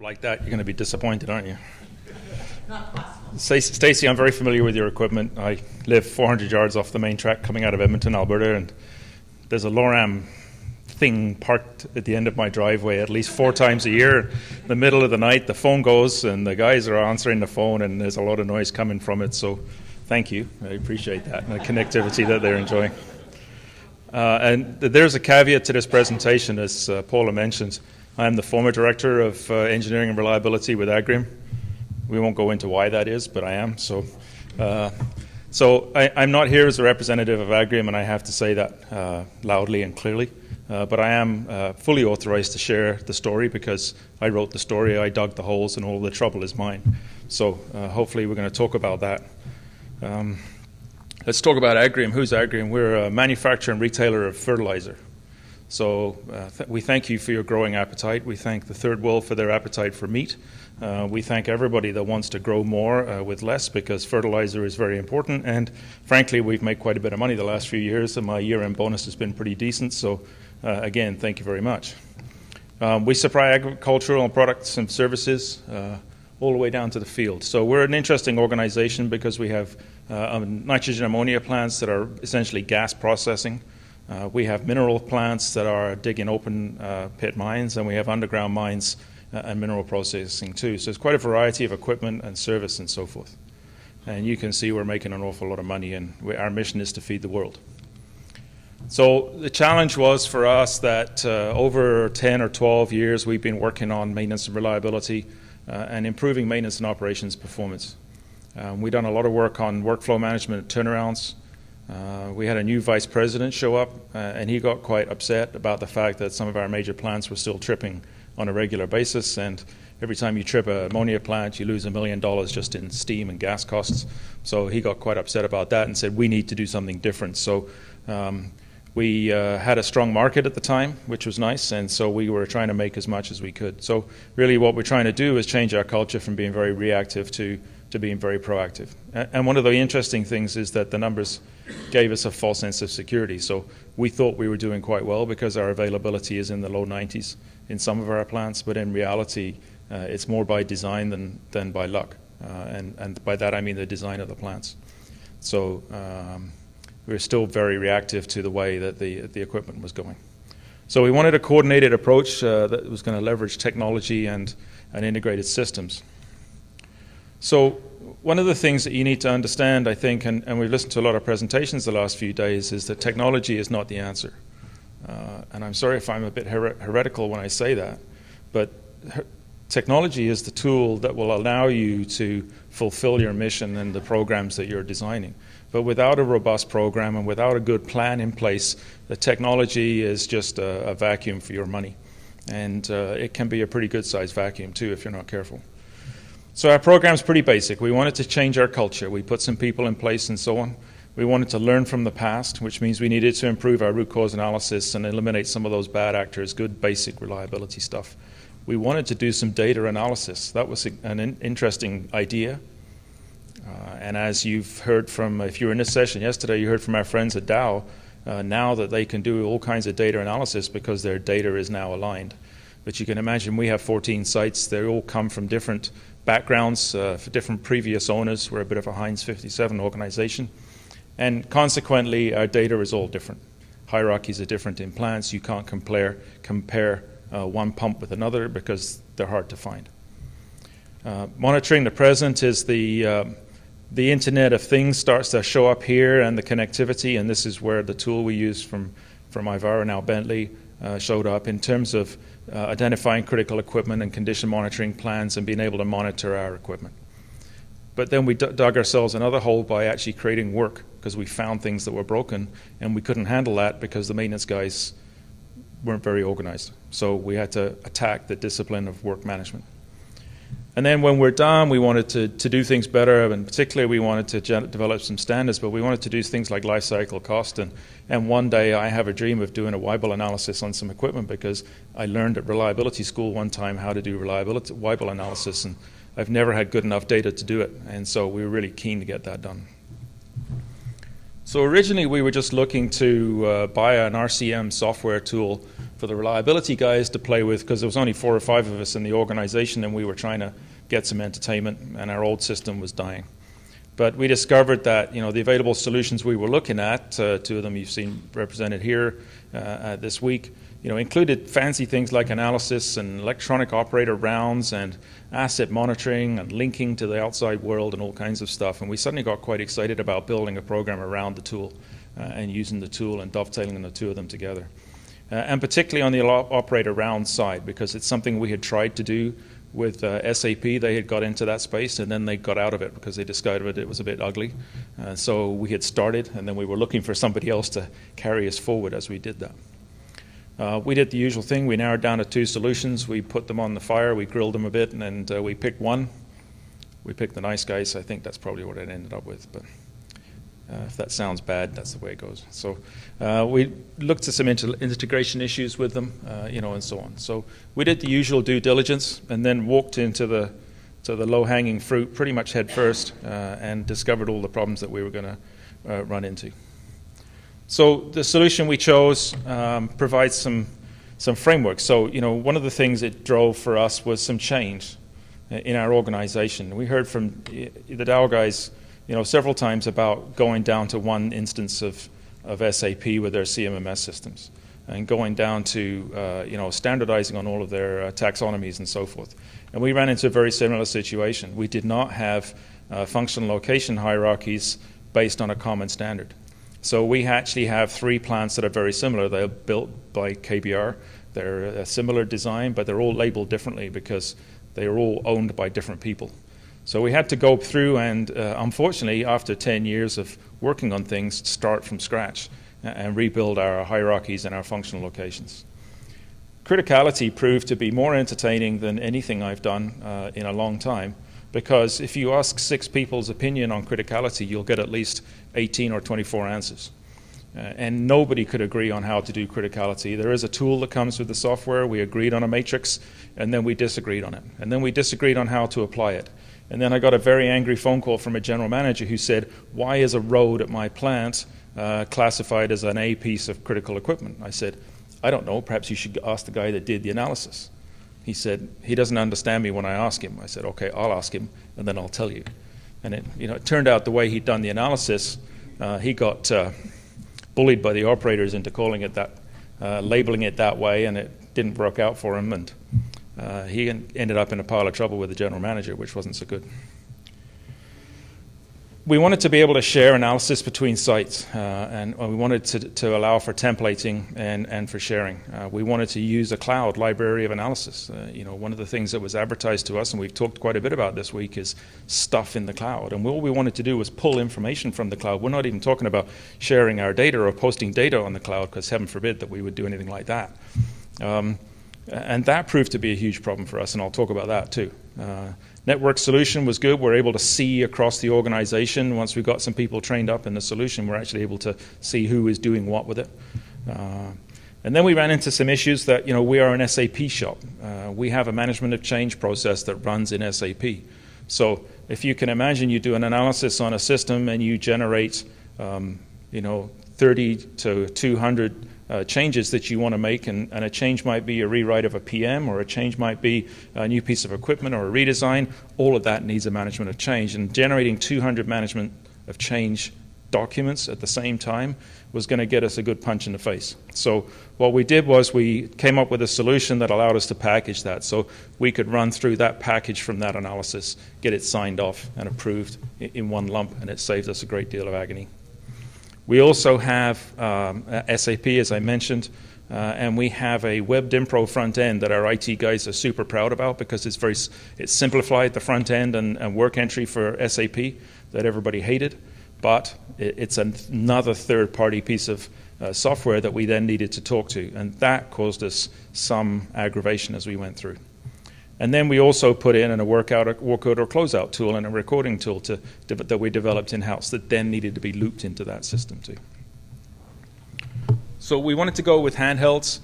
like that, you're going to be disappointed, aren't you? Not possible. Stacey, I'm very familiar with your equipment. I live 400 yards off the main track coming out of Edmonton, Alberta, and there's a LORAM thing parked at the end of my driveway at least 4 times a year. In the middle of the night, the phone goes, and the guys are answering the phone, and there's a lot of noise coming from it. So thank you. I appreciate that and the connectivity that they're enjoying. And there's a caveat to this presentation, as Paula mentioned. I'm the former Director of Engineering and Reliability with Agrium. We won't go into why that is, but I am. So I'm not here as a representative of Agrium, and I have to say that loudly and clearly. But I am fully authorized to share the story because I wrote the story, I dug the holes, and all the trouble is mine. So hopefully we're going to talk about that. Let's talk about Agrium. Who's Agrium? We're a manufacturer and retailer of fertilizer. So we thank you for your growing appetite. We thank the Third World for their appetite for meat. We thank everybody that wants to grow more with less, because fertilizer is very important. And frankly, we've made quite a bit of money the last few years, and my year-end bonus has been pretty decent. So again, thank you very much. We supply agricultural products and services all the way down to the field. So we're an interesting organization because we have nitrogen ammonia plants that are essentially gas processing. We have mineral plants that are digging open pit mines, and we have underground mines and mineral processing too. So it's quite a variety of equipment and service and so forth. And you can see we're making an awful lot of money, and our mission is to feed the world. So the challenge was for us that over 10 or 12 years we've been working on maintenance and reliability and improving maintenance and operations performance. We've done a lot of work on workflow management and turnarounds. We had a new vice president show up, and he got quite upset about the fact that some of our major plants were still tripping on a regular basis, and every time you trip an ammonia plant, you lose $1 million just in steam and gas costs. So he got quite upset about that and said, we need to do something different. So we had a strong market at the time, which was nice, and so we were trying to make as much as we could. So really what we're trying to do is change our culture from being very reactive to being very proactive. And one of the interesting things is that the numbers gave us a false sense of security. So we thought we were doing quite well because our availability is in the low 90s in some of our plants, but in reality it's more by design than by luck. And by that I mean the design of the plants. So we're still very reactive to the way that the equipment was going. So we wanted a coordinated approach that was going to leverage technology and integrated systems. So one of the things that you need to understand, I think, and we've listened to a lot of presentations the last few days, is that technology is not the answer. And I'm sorry if I'm a bit heretical when I say that, but technology is the tool that will allow you to fulfill your mission and the programs that you're designing. But without a robust program and without a good plan in place, the technology is just a vacuum for your money. And it can be a pretty good-sized vacuum, too, if you're not careful. So our program's pretty basic. We wanted to change our culture. We put some people in place and so on. We wanted to learn from the past, which means we needed to improve our root cause analysis and eliminate some of those bad actors, good basic reliability stuff. We wanted to do some data analysis. That was an interesting idea. And as you've heard from, if you were in this session yesterday, you heard from our friends at Dow, now that they can do all kinds of data analysis because their data is now aligned. But you can imagine we have 14 sites. They all come from different backgrounds, for different previous owners. We're a bit of a Heinz 57 organization. And consequently, our data is all different. Hierarchies are different in plants. You can't compare one pump with another because they're hard to find. Monitoring the present is the Internet of Things starts to show up here, and the connectivity, and this is where the tool we use from Ivara, now Bentley, showed up in terms of identifying critical equipment and condition monitoring plans and being able to monitor our equipment. But then we dug ourselves another hole by actually creating work because we found things that were broken, and we couldn't handle that because the maintenance guys weren't very organized. So we had to attack the discipline of work management. And then when we're done, we wanted to do things better, and particularly we wanted to develop some standards, but we wanted to do things like life cycle cost. And one day I have a dream of doing a Weibull analysis on some equipment because I learned at reliability school one time how to do Weibull analysis, and I've never had good enough data to do it. And so we were really keen to get that done. So originally we were just looking to buy an RCM software tool for the reliability guys to play with, because there was only 4 or 5 of us in the organization and we were trying to get some entertainment and our old system was dying. But we discovered that the available solutions we were looking at, 2 of them you've seen represented here this week, included fancy things like analysis and electronic operator rounds and asset monitoring and linking to the outside world and all kinds of stuff. And we suddenly got quite excited about building a program around the tool and using the tool and dovetailing the 2 of them together. And particularly on the operator round side, because it's something we had tried to do with SAP. They had got into that space and then they got out of it because they discovered it was a bit ugly. So we had started and then we were looking for somebody else to carry us forward as we did that. We did the usual thing. We narrowed down to 2 solutions. We put them on the fire. We grilled them a bit, and we picked one. We picked the nice guys. I think that's probably what it ended up with. But if that sounds bad, that's the way it goes. So we looked at some integration issues with them, and so on. So we did the usual due diligence, and then walked into the low-hanging fruit pretty much head first, and discovered all the problems that we were going to run into. So the solution we chose provides some framework. So, one of the things it drove for us was some change in our organization. We heard from the Dow guys, several times about going down to 1 instance of SAP with their CMMS systems and going down to, standardizing on all of their taxonomies and so forth. And we ran into a very similar situation. We did not have functional location hierarchies based on a common standard. So we actually have 3 plants that are very similar. They're built by KBR. They're a similar design, but they're all labeled differently because they are all owned by different people. So we had to go through and, unfortunately, after 10 years of working on things, start from scratch and rebuild our hierarchies and our functional locations. Criticality proved to be more entertaining than anything I've done in a long time, because if you ask 6 people's opinion on criticality, you'll get at least 18 or 24 answers. And nobody could agree on how to do criticality. There is a tool that comes with the software. We agreed on a matrix, and then we disagreed on it. And then we disagreed on how to apply it. And then I got a very angry phone call from a general manager who said, "Why is a road at my plant classified as an A piece of critical equipment?" I said, "I don't know. Perhaps you should ask the guy that did the analysis." He said, "He doesn't understand me when I ask him." I said, "Okay, I'll ask him, and then I'll tell you." And it turned out the way he'd done the analysis, he got bullied by the operators into calling it that, labeling it that way, and it didn't work out for him, and he ended up in a pile of trouble with the general manager, which wasn't so good. We wanted to be able to share analysis between sites, and we wanted to allow for templating and for sharing. We wanted to use a cloud library of analysis. One of the things that was advertised to us, and we've talked quite a bit about this week, is stuff in the cloud. And all we wanted to do was pull information from the cloud. We're not even talking about sharing our data or posting data on the cloud, because heaven forbid that we would do anything like that. And that proved to be a huge problem for us, and I'll talk about that too. Network solution was good. We're able to see across the organization. Once we got some people trained up in the solution, we're actually able to see who is doing what with it. And then we ran into some issues that, we are an SAP shop. We have a management of change process that runs in SAP. So if you can imagine, you do an analysis on a system and you generate, 30 to 200 changes that you want to make, and a change might be a rewrite of a PM, or a change might be a new piece of equipment or a redesign. All of that needs a management of change, and generating 200 management of change documents at the same time was going to get us a good punch in the face. So what we did was we came up with a solution that allowed us to package that, so we could run through that package from that analysis, get it signed off and approved in one lump, and it saved us a great deal of agony. We also have SAP, as I mentioned, and we have a Web Dimpro front end that our IT guys are super proud about, because it's simplified the front end and work entry for SAP that everybody hated, but it's another third-party piece of software that we then needed to talk to, and that caused us some aggravation as we went through. And then we also put in a workout or closeout tool and a recording tool that we developed in-house that then needed to be looped into that system too. So we wanted to go with handhelds.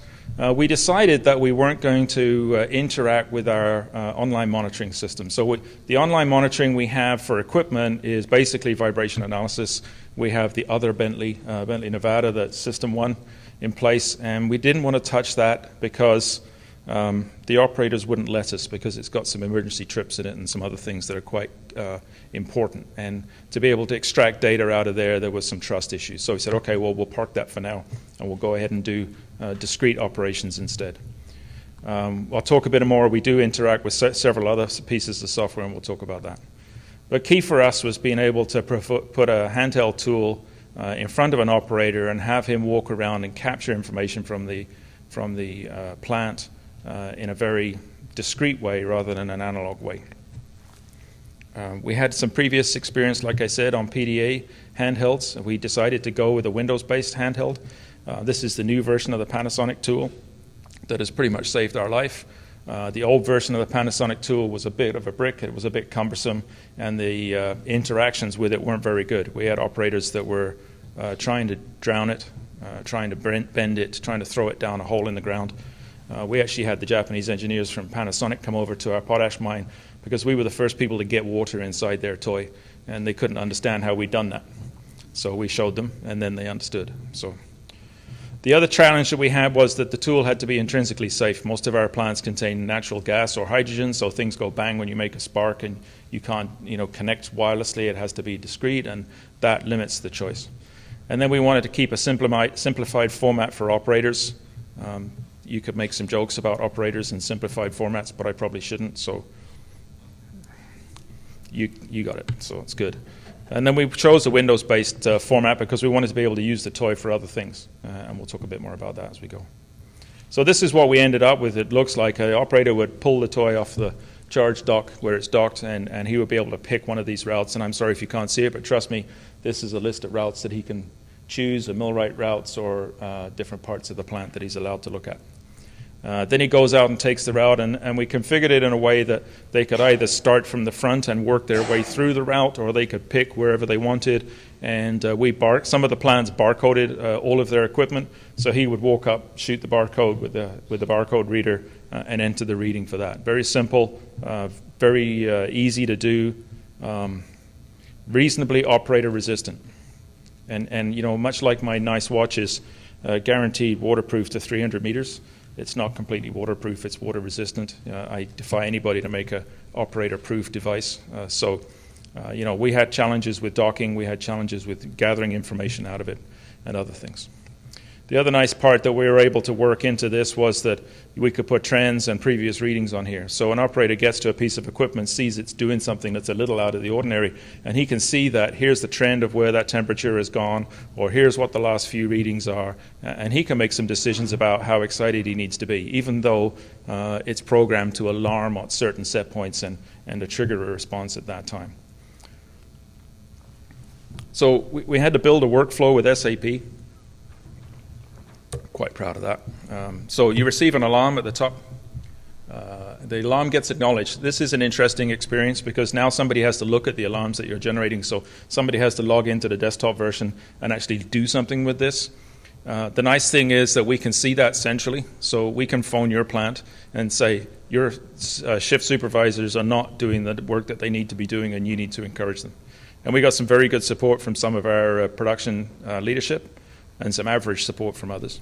We decided that we weren't going to interact with our online monitoring system. So the online monitoring we have for equipment is basically vibration analysis. We have the other Bentley Nevada, that's System 1. in place, and we didn't want to touch that because the operators wouldn't let us, because it's got some emergency trips in it and some other things that are quite important. And to be able to extract data out of there was some trust issues. So we said, okay, well, we'll park that for now, and we'll go ahead and do discrete operations instead. I'll talk a bit more. We do interact with several other pieces of software, and we'll talk about that. But key for us was being able to put a handheld tool in front of an operator and have him walk around and capture information from the plant in a very discrete way rather than an analog way. We had some previous experience, like I said, on PDA handhelds. We decided to go with a Windows-based handheld. This is the new version of the Panasonic tool that has pretty much saved our life. The old version of the Panasonic tool was a bit of a brick. It was a bit cumbersome, and the interactions with it weren't very good. We had operators that were trying to drown it, trying to bend it, trying to throw it down a hole in the ground. We actually had the Japanese engineers from Panasonic come over to our potash mine because we were the first people to get water inside their toy, and they couldn't understand how we'd done that. So we showed them, and then they understood. So the other challenge that we had was that the tool had to be intrinsically safe. Most of our plants contain natural gas or hydrogen, so things go bang when you make a spark, and you can't, connect wirelessly. It has to be discrete, and that limits the choice. And then we wanted to keep a simplified format for operators. You could make some jokes about operators in simplified formats, but I probably shouldn't, so you got it, so it's good. And then we chose a Windows-based format because we wanted to be able to use the toy for other things, and we'll talk a bit more about that as we go. So this is what we ended up with. It looks like an operator would pull the toy off the charge dock where it's docked, and he would be able to pick one of these routes. And I'm sorry if you can't see it, but trust me, this is a list of routes that he can choose, millwright routes or different parts of the plant that he's allowed to look at. Then he goes out and takes the route, and we configured it in a way that they could either start from the front and work their way through the route, or they could pick wherever they wanted. And some of the plants barcoded all of their equipment, so he would walk up, shoot the barcode with the barcode reader, and enter the reading for that. Very simple, very easy to do, reasonably operator resistant. And much like my nice watch is guaranteed waterproof to 300 meters. It's not completely waterproof, it's water resistant. I defy anybody to make an operator-proof device. We had challenges with docking, we had challenges with gathering information out of it, and other things. The other nice part that we were able to work into this was that we could put trends and previous readings on here. So an operator gets to a piece of equipment, sees it's doing something that's a little out of the ordinary, and he can see that here's the trend of where that temperature has gone, or here's what the last few readings are, and he can make some decisions about how excited he needs to be, even though it's programmed to alarm at certain set points and to trigger a response at that time. So we had to build a workflow with SAP. Quite proud of that. So you receive an alarm at the top. The alarm gets acknowledged. This is an interesting experience because now somebody has to look at the alarms that you're generating. So somebody has to log into the desktop version and actually do something with this. The nice thing is that we can see that centrally. So we can phone your plant and say, your shift supervisors are not doing the work that they need to be doing, and you need to encourage them. And we got some very good support from some of our production leadership and some average support from others.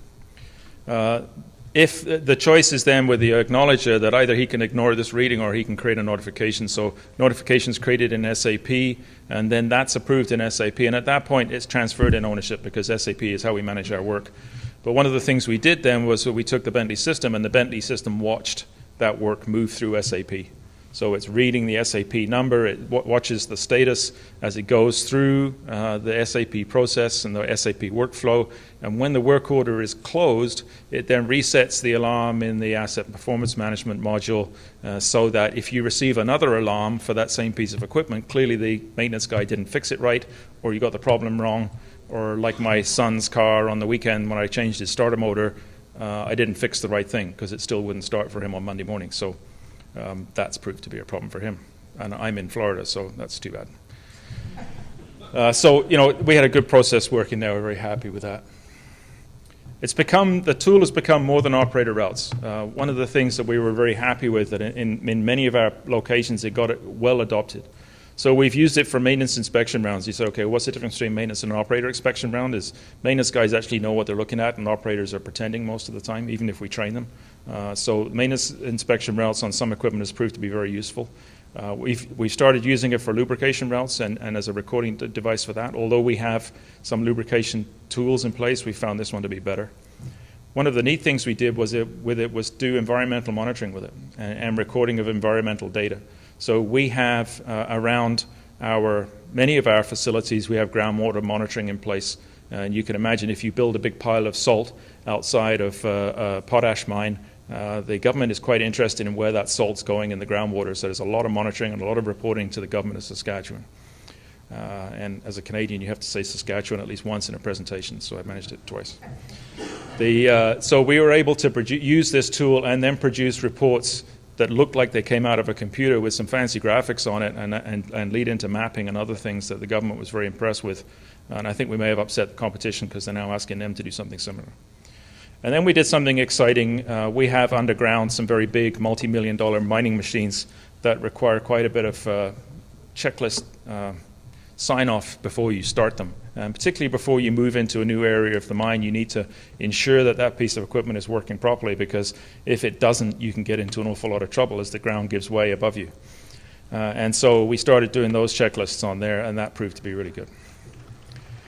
If the choice is then with the acknowledger that either he can ignore this reading or he can create a notification. So notifications created in SAP, and then that's approved in SAP. And at that point, it's transferred in ownership because SAP is how we manage our work. But one of the things we did then was that we took the Bentley system, and the Bentley system watched that work move through SAP. So it's reading the SAP number, it watches the status as it goes through the SAP process and the SAP workflow, and when the work order is closed, it then resets the alarm in the asset performance management module so that if you receive another alarm for that same piece of equipment, clearly the maintenance guy didn't fix it right, or you got the problem wrong, or like my son's car on the weekend when I changed his starter motor, I didn't fix the right thing because it still wouldn't start for him on Monday morning. So that's proved to be a problem for him. And I'm in Florida, so that's too bad. We had a good process working there. We're very happy with that. The tool has become more than operator routes. One of the things that we were very happy with, that in many of our locations, it got it well adopted. So we've used it for maintenance inspection rounds. You say, okay, what's the difference between maintenance and an operator inspection round? Is maintenance guys actually know what they're looking at, and operators are pretending most of the time, even if we train them. So maintenance inspection routes on some equipment has proved to be very useful. We've started using it for lubrication routes and as a recording device for that. Although we have some lubrication tools in place, we found this one to be better. One of the neat things we did was do environmental monitoring with it and recording of environmental data. So we have around many of our facilities, we have groundwater monitoring in place. And you can imagine if you build a big pile of salt outside of a potash mine, the government is quite interested in where that salt's going in the groundwater. So there's a lot of monitoring and a lot of reporting to the government of Saskatchewan. And as a Canadian, you have to say Saskatchewan at least once in a presentation, so I managed it twice. So we were able to use this tool and then produce reports that looked like they came out of a computer with some fancy graphics on it and lead into mapping and other things that the government was very impressed with. And I think we may have upset the competition because they're now asking them to do something similar. And then we did something exciting. We have underground some very big multi-million-dollar mining machines that require quite a bit of checklist sign-off before you start them. And particularly before you move into a new area of the mine, you need to ensure that that piece of equipment is working properly, because if it doesn't, you can get into an awful lot of trouble as the ground gives way above you. And so we started doing those checklists on there, and that proved to be really good.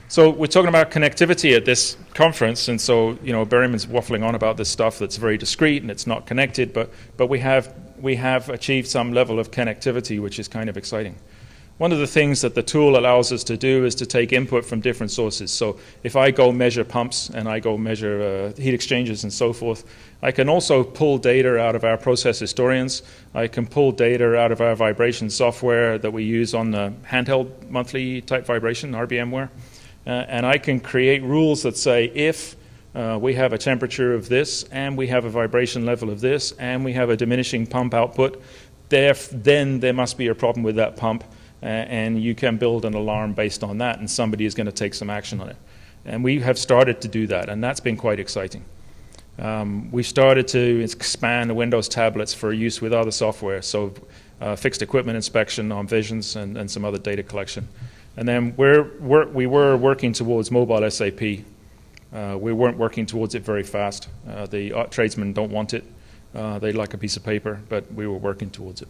So we're talking about connectivity at this conference, and so Berriman's waffling on about this stuff that's very discrete and it's not connected, but we have achieved some level of connectivity, which is kind of exciting. One of the things that the tool allows us to do is to take input from different sources. So if I go measure pumps and I go measure heat exchangers and so forth, I can also pull data out of our process historians. I can pull data out of our vibration software that we use on the handheld monthly type vibration, RBMware. And I can create rules that say if we have a temperature of this and we have a vibration level of this and we have a diminishing pump output, then there must be a problem with that pump. And you can build an alarm based on that, and somebody is going to take some action on it. And we have started to do that, and that's been quite exciting. We started to expand the Windows tablets for use with other software, so fixed equipment inspection on visions and some other data collection. And then we were working towards mobile SAP. We weren't working towards it very fast. The tradesmen don't want it. They like a piece of paper, but we were working towards it.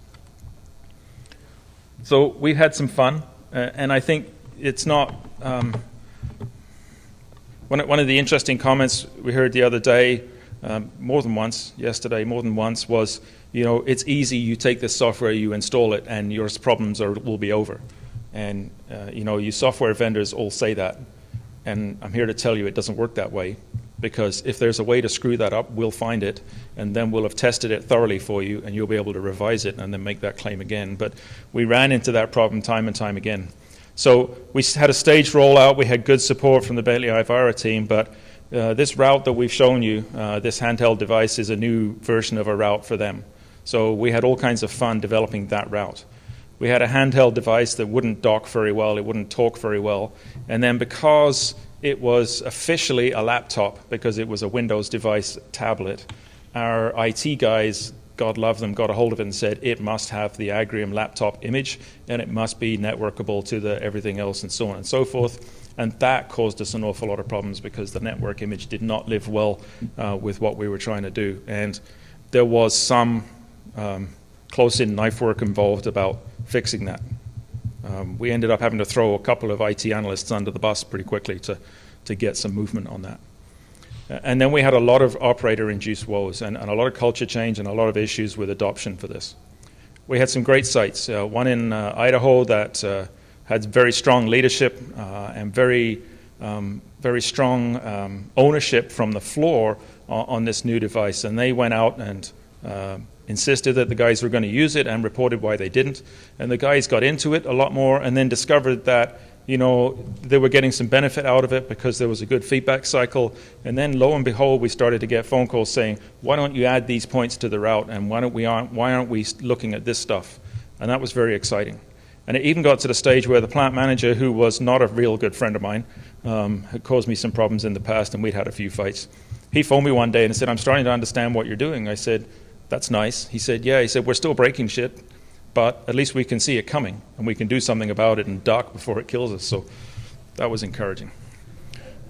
So we had some fun, and I think it's not... One of the interesting comments we heard the other day, more than once, was, it's easy, you take this software, you install it, and your problems will be over. And, you software vendors all say that, and I'm here to tell you it doesn't work that way. Because if there's a way to screw that up, we'll find it, and then we'll have tested it thoroughly for you, and you'll be able to revise it and then make that claim again. But we ran into that problem time and time again. So we had a staged rollout. We had good support from the Bentley Ivara team, but this route that we've shown you, this handheld device, is a new version of a route for them. So we had all kinds of fun developing that route. We had a handheld device that wouldn't dock very well, it wouldn't talk very well, and then because it was officially a laptop, because it was a Windows device tablet, our IT guys, God love them, got a hold of it and said it must have the Agrium laptop image and it must be networkable to everything else and so on and so forth. And that caused us an awful lot of problems because the network image did not live well with what we were trying to do. And there was some close-in knife work involved about fixing that. We ended up having to throw a couple of IT analysts under the bus pretty quickly to get some movement on that. And then we had a lot of operator-induced woes and a lot of culture change and a lot of issues with adoption for this. We had some great sites. One in Idaho that had very strong leadership and very strong ownership from the floor on this new device. And they went out and insisted that the guys were going to use it and reported why they didn't. And the guys got into it a lot more and then discovered that they were getting some benefit out of it because there was a good feedback cycle. And then lo and behold, we started to get phone calls saying, why don't you add these points to the route, and why aren't we looking at this stuff? And that was very exciting. And it even got to the stage where the plant manager, who was not a real good friend of mine, had caused me some problems in the past, and we'd had a few fights. He phoned me one day and said, I'm starting to understand what you're doing. I said, that's nice. He said, yeah. He said, we're still breaking shit. but at least we can see it coming, and we can do something about it and duck before it kills us. So that was encouraging.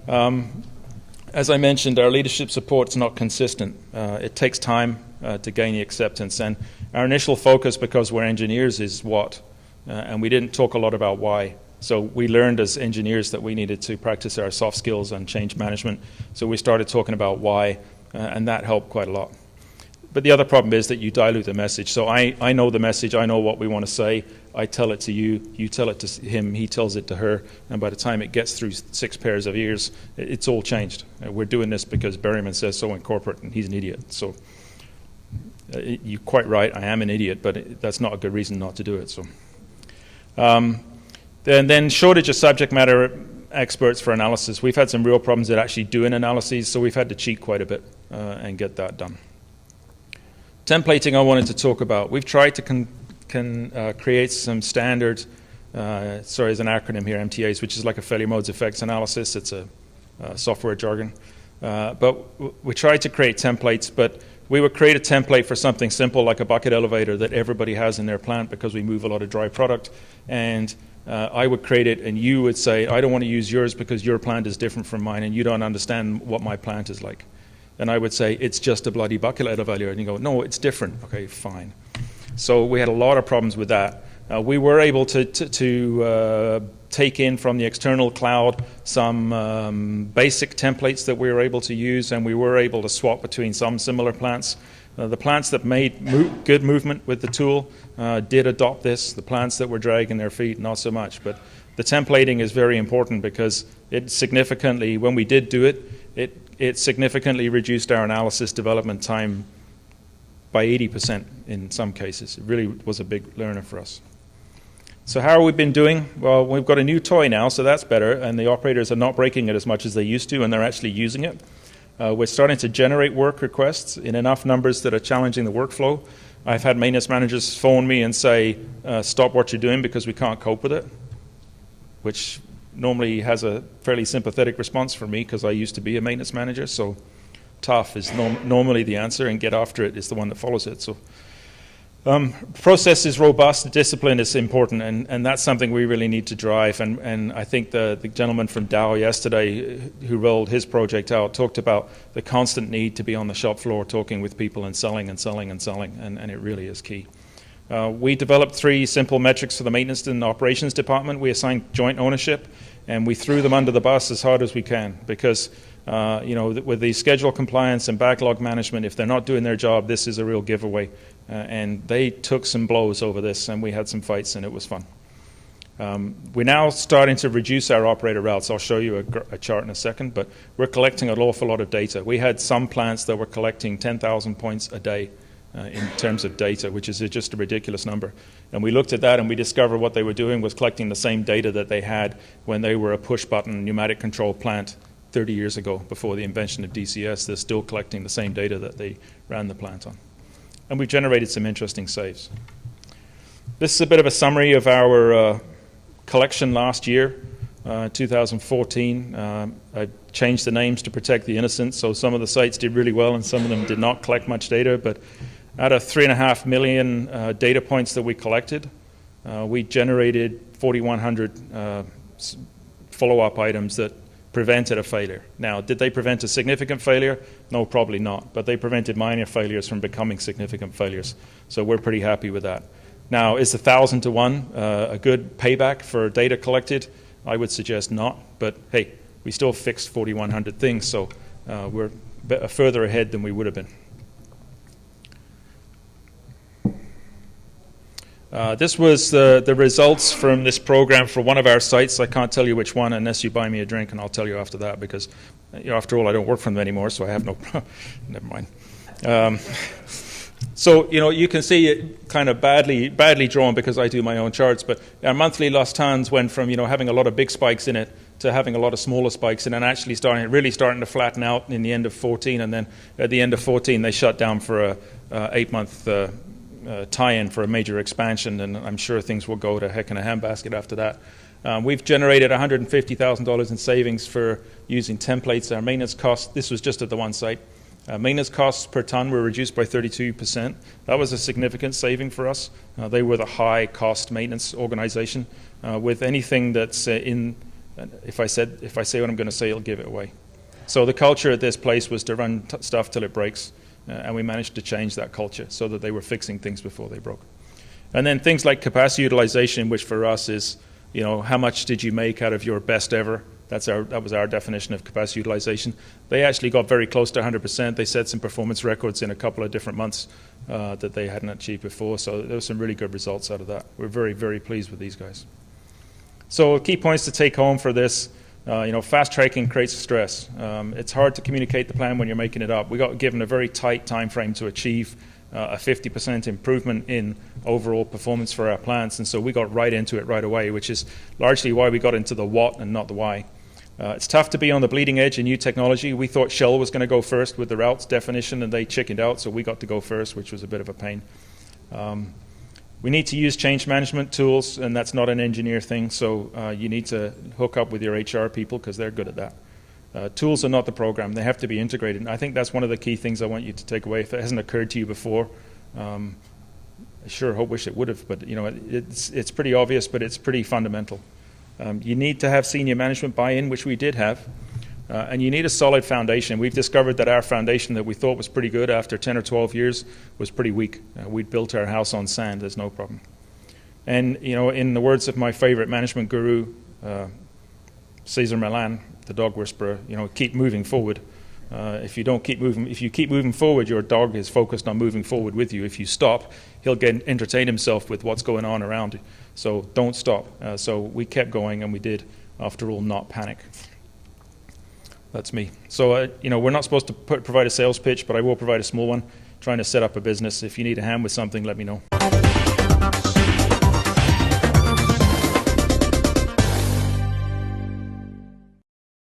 As I mentioned, our leadership support's not consistent. It takes time to gain the acceptance, and our initial focus, because we're engineers, is what, and we didn't talk a lot about why. So we learned as engineers that we needed to practice our soft skills and change management. So we started talking about why, and that helped quite a lot. But the other problem is that you dilute the message. So I know the message, I know what we want to say, I tell it to you, you tell it to him, he tells it to her, and by the time it gets through 6 pairs of ears, it's all changed. We're doing this because Berriman says so in corporate, and he's an idiot. So you're quite right, I am an idiot, but that's not a good reason not to do it. So. Then shortage of subject matter experts for analysis. We've had some real problems at actually doing analyses, so we've had to cheat quite a bit and get that done. Templating I wanted to talk about. We've tried to create some standard, there's an acronym here, MTAs, which is like a failure modes effects analysis. It's a software jargon. But we tried to create templates, but we would create a template for something simple like a bucket elevator that everybody has in their plant because we move a lot of dry product. And I would create it, and you would say, I don't want to use yours because your plant is different from mine, and you don't understand what my plant is like. And I would say, it's just a bloody bucket elevator. And you go, no, it's different. Okay, fine. So we had a lot of problems with that. We were able to take in from the external cloud some basic templates that we were able to use, and we were able to swap between some similar plants. The plants that made good movement with the tool did adopt this. The plants that were dragging their feet, not so much. But the templating is very important because it significantly, when we did do it, it significantly reduced our analysis development time by 80% in some cases. It really was a big learner for us. So how have we been doing? Well, we've got a new toy now, so that's better, and the operators are not breaking it as much as they used to, and they're actually using it. We're starting to generate work requests in enough numbers that are challenging the workflow. I've had maintenance managers phone me and say, stop what you're doing because we can't cope with it, which normally has a fairly sympathetic response from me because I used to be a maintenance manager, so tough is normally the answer, and get after it is the one that follows it. So process is robust, discipline is important, and that's something we really need to drive. And I think the gentleman from Dow yesterday who rolled his project out talked about the constant need to be on the shop floor talking with people and selling, and it really is key. We developed 3 simple metrics for the maintenance and operations department. We assigned joint ownership, and we threw them under the bus as hard as we can because with the schedule compliance and backlog management, if they're not doing their job, this is a real giveaway. And they took some blows over this, and we had some fights, and it was fun. We're now starting to reduce our operator routes. I'll show you a chart in a second, but we're collecting an awful lot of data. We had some plants that were collecting 10,000 points a day in terms of data, which is just a ridiculous number. And we looked at that, and we discovered what they were doing was collecting the same data that they had when they were a push-button pneumatic control plant 30 years ago, before the invention of DCS. They're still collecting the same data that they ran the plant on. And we've generated some interesting saves. This is a bit of a summary of our collection last year, 2014. I changed the names to protect the innocent, so some of the sites did really well and some of them did not collect much data. But out of 3.5 million data points that we collected, we generated 4,100 follow-up items that prevented a failure. Now, did they prevent a significant failure? No, probably not. But they prevented minor failures from becoming significant failures. So we're pretty happy with that. Now, is 1,000 to 1 a good payback for data collected? I would suggest not. But hey, we still fixed 4,100 things, so we're further ahead than we would have been. This was the results from this program for one of our sites. I can't tell you which one unless you buy me a drink, and I'll tell you after that because, after all, I don't work for them anymore, so I have no never mind. So, you can see it kind of badly drawn because I do my own charts, but our monthly lost tons went from, having a lot of big spikes in it to having a lot of smaller spikes, and then actually really starting to flatten out in the end of 14, and then at the end of 14 they shut down for a 8-month tie-in for a major expansion, and I'm sure things will go to heck in a handbasket after that. We've generated $150,000 in savings for using templates. Our maintenance cost, this was just at the one site, Maintenance costs per ton were reduced by 32%. That was a significant saving for us. They were the high-cost maintenance organization. With anything that's if I say what I'm going to say, it'll give it away. So the culture at this place was to run stuff till it breaks, and we managed to change that culture so that they were fixing things before they broke. And then things like capacity utilization, which for us is, how much did you make out of your best ever? That was our definition of capacity utilization. They actually got very close to 100%. They set some performance records in a couple of different months that they hadn't achieved before. So there were some really good results out of that. We're very, very pleased with these guys. So key points to take home for this. Fast tracking creates stress. It's hard to communicate the plan when you're making it up. We got given a very tight time frame to achieve a 50% improvement in overall performance for our plants, and so we got right into it right away, which is largely why we got into the what and not the why. It's tough to be on the bleeding edge in new technology. We thought Shell was going to go first with the routes definition, and they chickened out, so we got to go first, which was a bit of a pain. We need to use change management tools, and that's not an engineer thing, so you need to hook up with your HR people because they're good at that. Tools are not the program. They have to be integrated. And I think that's one of the key things I want you to take away. If it hasn't occurred to you before, I sure wish it would have, but it's pretty obvious, but it's pretty fundamental. You need to have senior management buy-in, which we did have, and you need a solid foundation. We've discovered that our foundation that we thought was pretty good after 10 or 12 years was pretty weak. We'd built our house on sand. There's no problem. And, in the words of my favorite management guru, Cesar Millan, the dog whisperer, keep moving forward. If you keep moving forward, your dog is focused on moving forward with you. If you stop, he'll entertain himself with what's going on around you. So don't stop. So we kept going, and we did, after all, not panic. That's me. So, we're not supposed to provide a sales pitch, but I will provide a small one, trying to set up a business. If you need a hand with something, let me know.